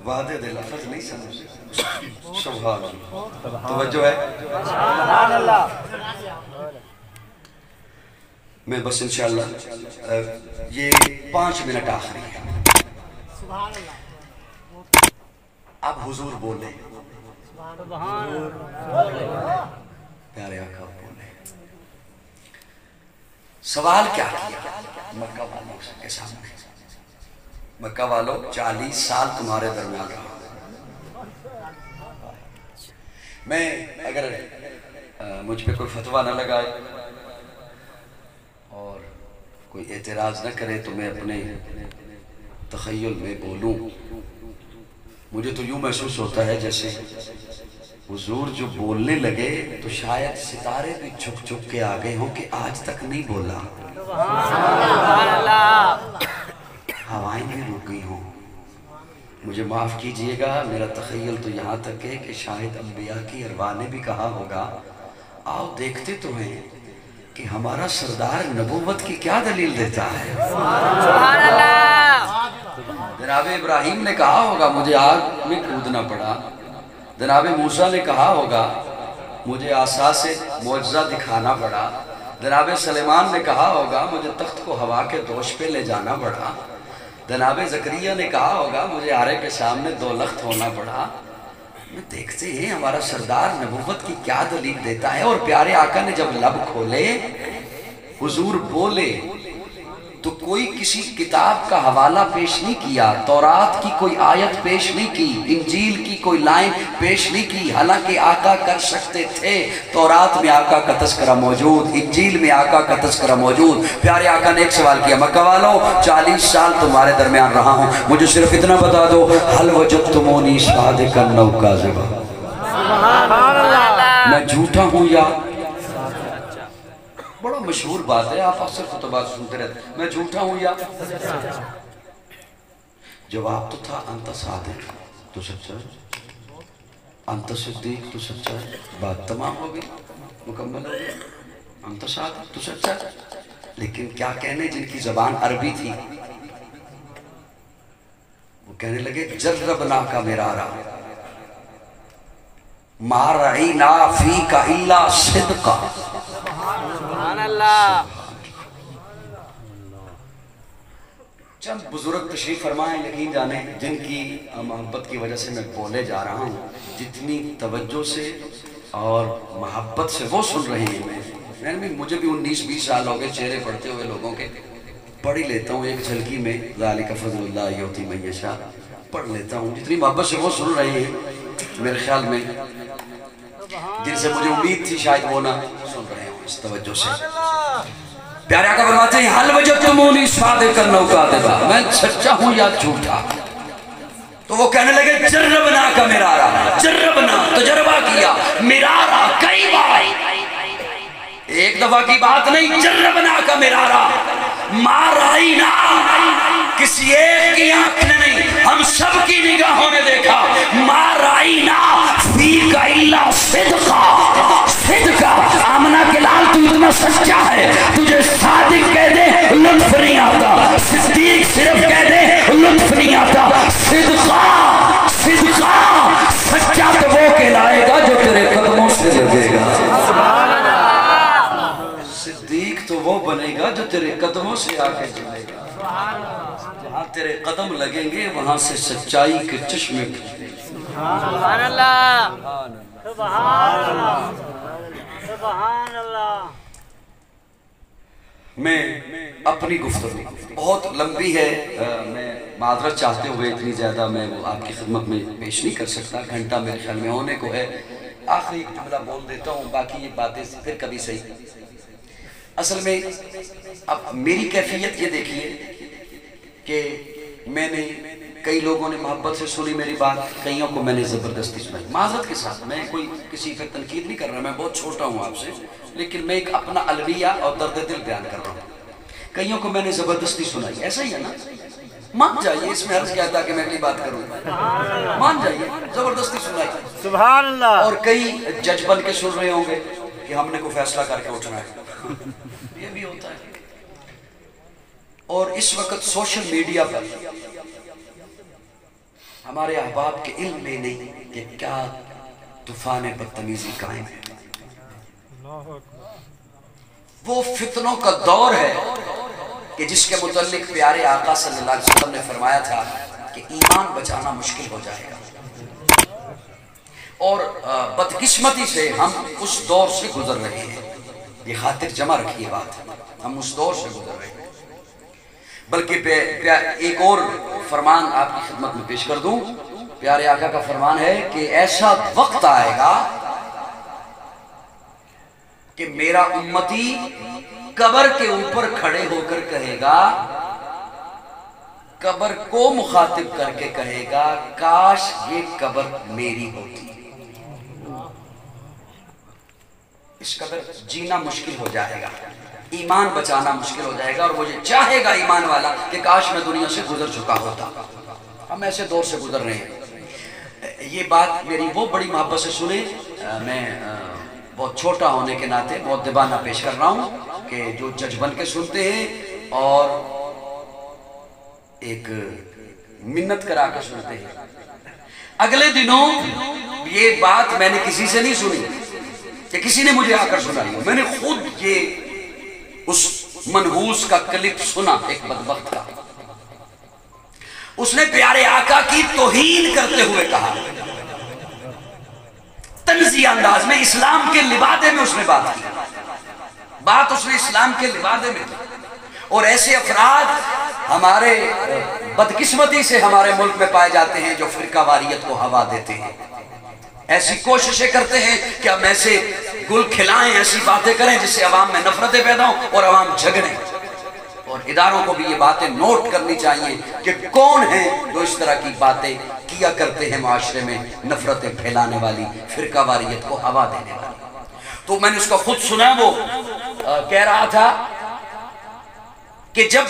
وعدے دے لفظ نہیں سمجھ سبحان اللہ توجہ ہے سبحان اللہ میں بس انشاءاللہ یہ 5 منٹ آخری ہے سبحان اللہ اب حضور بولے سبحان پیارے آقا بولے سوال کیا کیا مکہ والوں کے سامنے مکہ والوں 40 سال تمہارے درمیان رہا میں اگر مجھ پہ کوئی فتویٰ نہ لگائے اور کوئی اعتراض نہ کرے تو میں اپنے تخیل میں بولوں مجھے تو یوں محسوس ہوتا ہے جیسے حضور جو بولنے لگے تو شاید ستارے بھی چھک چھک کے آگئے ہوں کہ آج تک نہیں بولا سبحان اللہ ہوائیں بھی رک گئی ہوں مجھے معاف کیجئے گا میرا تخیل تو یہاں تک ہے کہ شاید انبیاء کی ارواح نے بھی کہا ہوگا آؤ دیکھتے تو ہیں کہ ہمارا سردار نبوت کی کیا دلیل دیتا ہے سبحان اللہ جناب ابراہیم نے کہا ہوگا مجھے آگ میں کودنا پڑا جناب موسیٰ نے کہا ہوگا مجھے عصا سے معجزہ دکھانا پڑا جناب سلیمان نے کہا ہوگا مجھے تخت کو ہوا کے دوش پہ لے جانا پڑا جناب زکریا نے کہا ہوگا مجھے آرے کے سامنے 2 لخت ہونا پڑا میں دیکھتے ہیں ہمارا سردار نبوت کی کیا دلیل دیتا ہے اور پیارے آقا نے جب لب کھولے حضور بولے تو کوئی کسی کتاب کا حوالہ پیش نہیں کیا تورات کی کوئی آیت پیش نہیں کی انجیل کی کوئی لائن پیش نہیں کی حالانکہ آقا کر سکتے تھے تورات میں آقا کا تذکرہ موجود انجیل میں آقا کا تذکرہ موجود پیارے آقا نے ایک سوال کیا مکہ والوں 40 سال تمہارے درمیان رہا ہوں مجھے صرف اتنا بتا دو حل وجدتمونی صادقا او کاذبا سبحان اللہ میں جھوٹا ہوں یا بڑا مشہور بات ہے آپ اکثر خطبات سنتے رہتے میں جھوٹا ہوں یا جواب تو تھا انت صادق تو سچا ہے انت صدیق تو سچا ہے بات تمام ہو گئی مکمل ہو گئی انت صادق تو سچا ہے لیکن کیا کہنے جن کی زبان عربی تھی وہ کہنے لگے جربنا کا مرارا ما رعینا فیک الا صدقا سبحان اللہ چند بزرگ تشریف فرمائیں یقین جانیں جن کی محبت کی وجہ سے میں بولے جا رہا ہوں جتنی توجہ سے اور محبت سے وہ سن رہے ہیں میں مجھے بھی 19-20 سال ہو گئے چہرے پڑھتے ہوئے لوگوں کے پڑھ ہی لیتا ہوں ایک جھلکی میں ذالک فضل اللہ یؤتی من یشاء پڑھ لیتا ہوں جتنی محبت سے وہ سن رہے ہیں میرے خیال میں جن سے مجھے امید تھی شاید وہ نہ سن رہے ہوں اس توجہ سے پیارے آقا فرماتے ہیں حل وجدتمونی صادقا او کاذبا میں سچا ہوں یا جھوٹا تو وہ کہنے لگے جربنا کا مرارا جربنا تجربہ کیا مرارا کئی بار ایک دفعہ کی بات نہیں جربنا کا مرارا ما رائنا کسی ایک کی آنکھ نے نہیں ہم سب کی نگاہوں نے دیکھا ما رائنا فیک الا صدقا صدقا آمنہ کے لال تو اتنا سچا ہے تجھے صادق کہہ دے لطف نہیں آتا صدیق صرف کہہ دے لطف نہیں آتا صدقا صدقا سچا تو وہ کہلائے گا جو تیرے قدموں سے لگے گا صدیق تو وہ بنے گا جو تیرے قدموں سے آگے چلے گا جہاں تیرے قدم لگیں گے وہاں سے سچائی کے چشمے سبحان اللہ سبحان اللہ سبحان اللہ میں اپنی گفتگو بہت لمبی ہے میں معذرت چاہتے ہوئے اتنی زیادہ میں وہ آپ کی خدمت میں پیش نہیں کر سکتا گھنٹہ میرے خیال میں ہونے کو ہے آخری ایک جملہ بول دیتا ہوں باقی یہ باتیں پھر کبھی صحیح اصل میں اب میری کیفیت یہ دیکھیے کہ میں نے کئی لوگوں نے محبت سے سنی میری بات کئیوں کو میں نے زبردستی سنائی معذرت کے ساتھ میں کوئی کسی پہ تنقید نہیں کر رہا میں بہت چھوٹا ہوں آپ سے لیکن میں ایک اپنا الویہ اور درد دل بیان کر رہا ہوں کئیوں کو میں نے زبردستی سنائی ایسا ہی ہے نا مان جائیے اس میں عرض کیا تھا کہ میں اگلی بات کروں مان جائیے زبردستی سنائی سبحان اللہ اور کئی جج بن کے سن رہے ہوں گے کہ ہم نے کوئی فیصلہ کر کے اٹھنا ہے یہ بھی ہوتا ہے اور اس وقت سوشل میڈیا پر ہمارے احباب کے علم میں نہیں کہ کیا طوفان بدتمیزی قائم ہے. وہ فتنوں کا دور ہے کہ جس کے متعلق پیارے آقا صلی اللہ علیہ وسلم نے فرمایا تھا کہ ایمان بچانا مشکل ہو جائے گا. اور بدقسمتی سے ہم اس دور سے گزر رہے ہیں. یہ خاطر جمع رکھیے بات، ہم اس دور سے گزر رہے ہیں. بلکہ ایک اور فرمان آپ کی خدمت میں پیش کر دوں. پیارے آقا کا فرمان ہے کہ ایسا وقت آئے گا کہ میرا امتی قبر کے اوپر کھڑے ہو کر کہے گا، قبر کو مخاطب کر کے کہے گا کاش یہ قبر میری ہوتی. اس قدر جینا مشکل ہو جائے گا، ایمان بچانا مشکل ہو جائے گا. اور وہ یہ چاہے گا ایمان والا کہ کاش میں دنیا سے گزر چکا ہوتا. ہم ایسے دور سے گزر رہے ہیں. یہ بات میری وہ بڑی محبت سے سنیں. میں بہت چھوٹا ہونے کے ناطے مؤدبانہ پیش کر رہا ہوں کہ جو جج بن کے سنتے ہیں اور ایک منت کرا کے سنتے ہیں. اگلے دنوں یہ بات میں نے کسی سے نہیں سنی کہ کسی نے مجھے آ کر سنائی. میں نے خود یہ اس منحوس کا کلپ سنا ایک بدبخت کا. اس نے پیارے آقا کی توہین کرتے ہوئے کہا، طنزیہ انداز میں، اسلام کے لبادے میں اس نے بات کی. بات اس نے اسلام کے لبادے میں کی. اور ایسے افراد ہمارے بدقسمتی سے ہمارے ملک میں پائے جاتے ہیں جو فرقہ واریت کو ہوا دیتے ہیں. ایسی کوششیں کرتے ہیں کہ ہم ایسے گل کھلائیں، ایسی باتیں کریں جس سے عوام میں نفرتیں پیدا ہوں اور عوام جھگڑیں. اور اداروں کو بھی یہ باتیں نوٹ کرنی چاہیے کہ کون ہیں جو اس طرح کی باتیں کیا کرتے ہیں معاشرے میں، نفرتیں پھیلانے والی، فرقہ واریت کو ہوا دینے والی. تو میں نے اس کا خود سنا. وہ کہہ رہا تھا کہ جب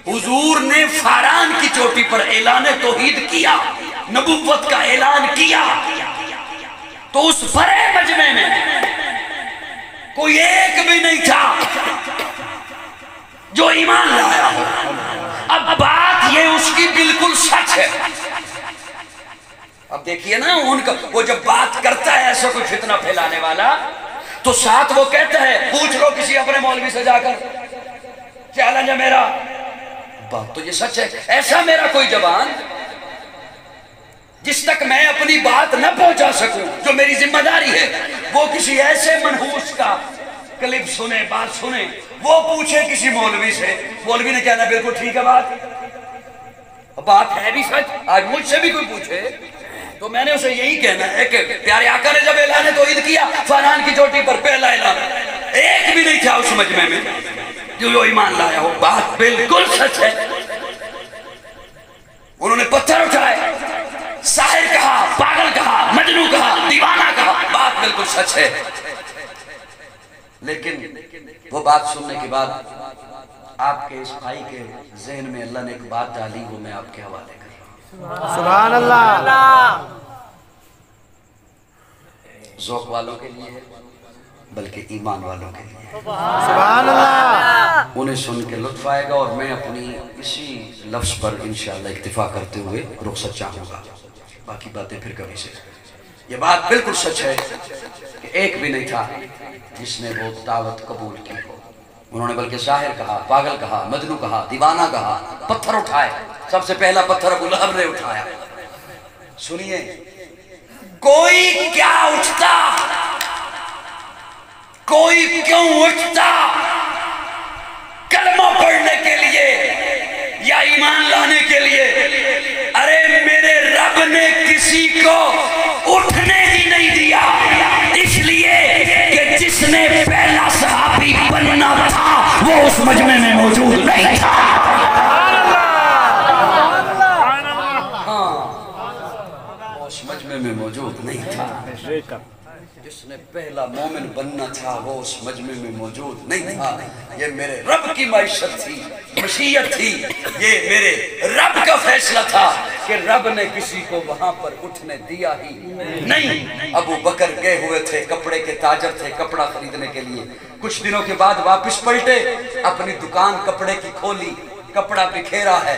حضور نے فاران کی چوٹی پر اعلان توحید کیا، نبوت کا اعلان کیا، تو اس بڑے مجمع میں کوئی ایک بھی نہیں تھا جو ایمان لایا ہو. اب بات یہ اس کی بالکل سچ ہے. اب دیکھیے نا، ان کا وہ جب بات کرتا ہے ایسا کوئی فتنہ پھیلانے والا، تو ساتھ وہ کہتا ہے، پوچھ لو کسی اپنے مولوی سے جا کر، چیلنج ہے میرا. بات تو یہ سچ ہے. ایسا میرا کوئی جوان جس تک میں اپنی بات نہ پہنچا سکوں، جو میری ذمہ داری ہے، وہ کسی ایسے منحوس کا کلپ سنے، بات سنے، وہ پوچھے کسی مولوی سے، مولوی نے کہنا بالکل ٹھیک ہے، بات ہے بھی سچ. آج مجھ سے بھی کوئی پوچھے تو میں نے اسے یہی کہنا ہے کہ پیارے آقا نے جب اعلان توحید کیا فاران کی چوٹی پر، پہلا اعلان، ایک بھی نہیں تھا اس مجمع میں جو ایمان لایا ہو. بات بالکل سچ ہے. انہوں نے پتھر اٹھائے، ساحر کہا، پاگل کہا، مجنون کہا، دیوانہ کہا. بات بالکل سچ ہے. لیکن وہ بات سننے کے بعد آپ کے اس بھائی کے ذہن میں اللہ نے ایک بات ڈالی، وہ میں آپ کے حوالے کر رہا ہوں. سبحان اللہ. ذوق والوں کے لیے بلکہ ایمان والوں کے لیے. سبحان اللہ. انہیں سن کے لطف آئے گا. اور میں اپنی اسی لفظ پر انشاءاللہ اکتفا کرتے ہوئے رخصت چاہوں گا، باقی باتیں پھر کبھی سے. یہ بات بالکل سچ ہے کہ ایک بھی نہیں تھا جس نے وہ دعوت قبول کی ہو. انہوں نے بلکہ ظاہر کہا، پاگل کہا، مجنون کہا، دیوانہ کہا، پتھر اٹھائے. سب سے پہلا پتھر ابو لہب نے اٹھایا. سنیے، کوئی کیا اٹھتا، کوئی کیوں اٹھتا کلمہ پڑھنے کے لیے یا ایمان لانے کے لیے؟ ارے میرے رب نے کسی کو اٹھنے ہی نہیں دیا، اس لیے کہ جس نے پہلا صحابی بننا تھا وہ اس مجمع میں موجود نہیں تھا. ہاں، وہ اس مجمع میں موجود نہیں تھا. جس نے پہلا مومن بننا تھا وہ اس مجمع میں موجود نہیں تھا. یہ میرے رب کی معیشت تھی، مشیت تھی. یہ میرے رب کا فیصلہ تھا کہ رب نے کسی کو وہاں پر اٹھنے دیا ہی نہیں. ابو بکر گئے ہوئے تھے، کپڑے کے تاجر تھے، کپڑا خریدنے کے لیے. کچھ دنوں کے بعد واپس پلٹے، اپنی دکان کپڑے کی کھولی، کپڑا بکھیرا ہے،